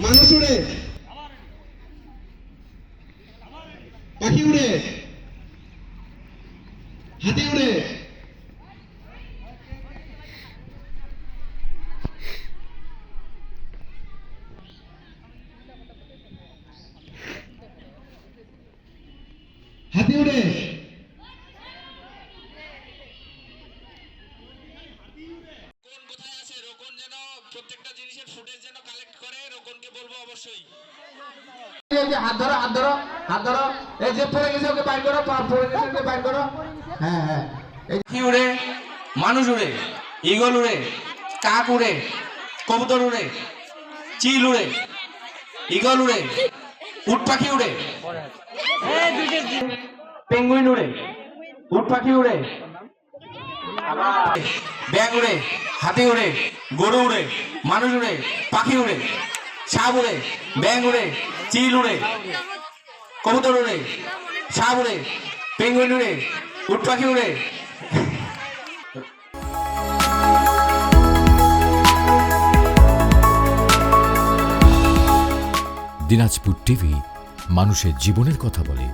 মানুষ উড়ে, পাখি উড়ে, হাতি উড়ে, হাতি উড়ে, কোথায় আছে রোকন যেন প্রত্যেকটা জিনিসের ফুটেজ যেন কালেক্ট করে রোকনকে বলবো অবশ্যই। এই যে হাত ধরো হাত ধরো হাত ধরো, এই যে পড়ে গেছে ওকে বাইর করো, পড়ে গেছে ওকে বাইর করো। হ্যাঁ হ্যাঁ, এই পাখি উড়ে, মানুষ উড়ে, ঈগল উড়ে, কাক উড়ে, কবুতর উড়ে, চিল উড়ে, ঈগল উড়ে, উট পাখি উড়ে, পেঙ্গুইন উড়ে, উট পাখি উড়ে, ব্যাঙ উড়ে, হাতি উড়ে, গরু উড়ে, মানুষ উড়ে, পাখি উড়ে, সাপ উড়ে, ব্যাঙ উড়ে, চিল উড়ে, কবুতর উড়ে, সাপ উড়ে, পেঙ্গুইন উড়ে, উট পাখি উড়ে। দিনাজপুর টিভি মানুষের জীবনের কথা বলে।